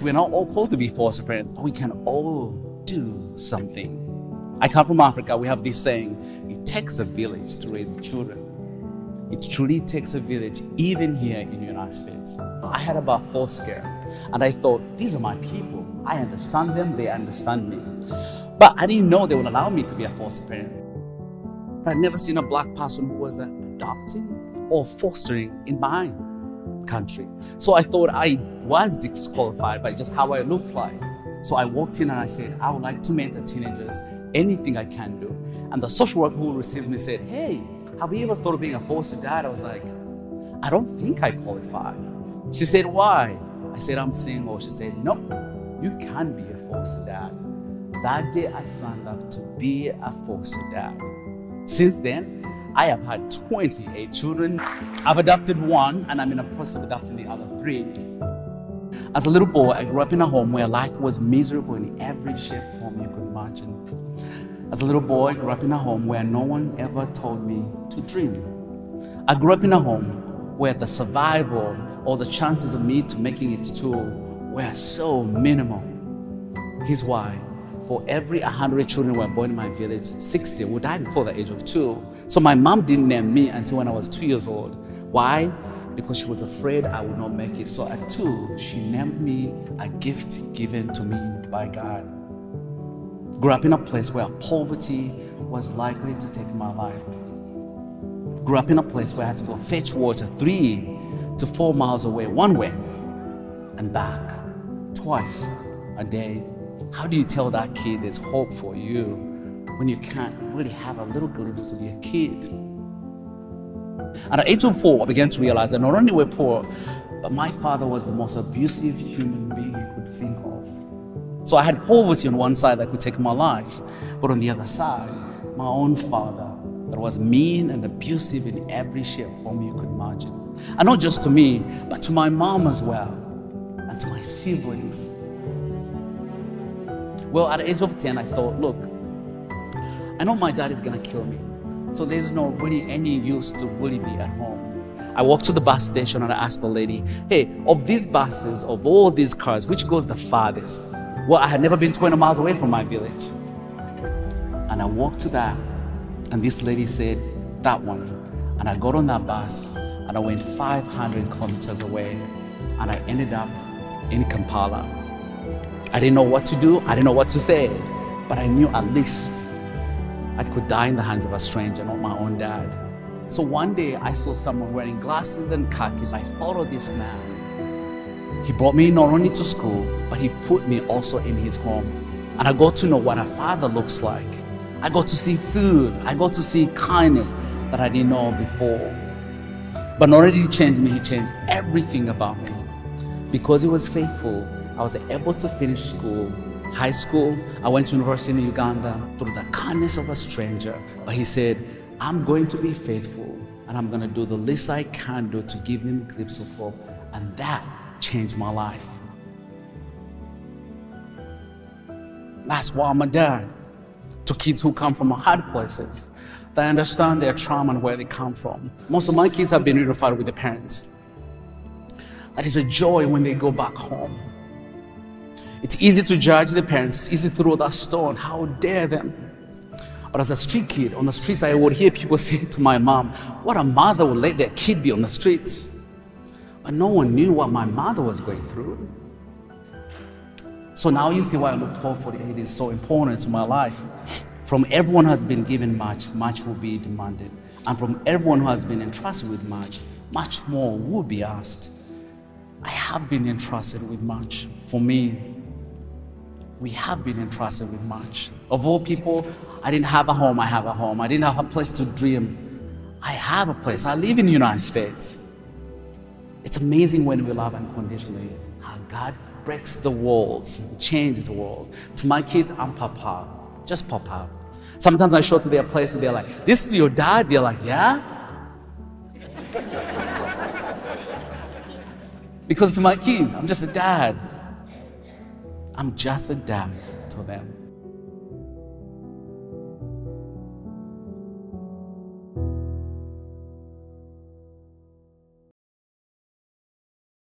We're not all called to be foster parents, but we can all do something. I come from Africa. We have this saying, it takes a village to raise children. It truly takes a village, even here in the United States. I had about 4 scare, and I thought, these are my people. I understand them, they understand me. But I didn't know they would allow me to be a foster parent. I'd never seen a black person who was adopting or fostering in my country. So I thought I was disqualified by just how I looked like. So I walked in and I said, I would like to mentor teenagers, anything I can do. And the social worker who received me said, hey, have you ever thought of being a foster dad? I was like, I don't think I qualify. She said, why? I said, I'm single. She said, no, you can be a foster dad. That day I signed up to be a foster dad. Since then, I have had 28 children. I've adopted 1 and I'm in the process of adopting the other 3. As a little boy, I grew up in a home where life was miserable in every shape form you could imagine. As a little boy, I grew up in a home where no one ever told me to dream. I grew up in a home where the survival or the chances of me to making it to were so minimal. Here's why. For every 100 children who were born in my village, 60 would die before the age of 2. So my mom didn't name me until when I was 2 years old. Why? Because she was afraid I would not make it. So at 2, she named me a gift given to me by God. Grew up in a place where poverty was likely to take my life. Grew up in a place where I had to go fetch water 3 to 4 miles away, one way, and back twice a day. How do you tell that kid there's hope for you when you can't really have a little glimpse to be a kid? At the age of 4, I began to realize that not only were we poor, but my father was the most abusive human being you could think of. So I had poverty on one side that could take my life, but on the other side, my own father that was mean and abusive in every shape form you could imagine. And not just to me, but to my mom as well, and to my siblings. Well, at the age of 10, I thought, look, I know my dad is gonna kill me, so there's no really any use to really be at home. I walked to the bus station and I asked the lady, hey, of these buses, of all these cars, which goes the farthest? Well, I had never been 20 miles away from my village. And I walked to that, and this lady said, that one. And I got on that bus, and I went 500 kilometers away, and I ended up in Kampala. I didn't know what to do, I didn't know what to say, but I knew at least I could die in the hands of a stranger, not my own dad. So one day, I saw someone wearing glasses and khakis. I followed this man. He brought me not only to school, but he put me also in his home. And I got to know what a father looks like. I got to see food. I got to see kindness that I didn't know before. But not only did he change me, he changed everything about me. Because he was faithful, I was able to finish school, high school. I went to university in Uganda through the kindness of a stranger. But he said, I'm going to be faithful, and I'm going to do the least I can do to give him a glimpse of hope. And that changed my life. That's why I'm a dad to kids who come from hard places. They understand their trauma and where they come from. Most of my kids have been reunified with their parents. That is a joy when they go back home. It's easy to judge the parents. It's easy to throw that stone. How dare them? But as a street kid on the streets, I would hear people say to my mom, what a mother would let their kid be on the streets. But no one knew what my mother was going through. So now you see why Luke 12:48 is so important to my life. From everyone who has been given much, much will be demanded. And from everyone who has been entrusted with much, much more will be asked. I have been entrusted with much. For me, we have been entrusted with much. Of all people, I didn't have a home, I have a home. I didn't have a place to dream. I have a place. I live in the United States. It's amazing when we love unconditionally, how God breaks the walls, changes the world. To my kids, I'm Papa, just Papa. Sometimes I show to their place and they're like, this is your dad? They're like, yeah? Because to my kids, I'm just a dad. I'm just a dad to them.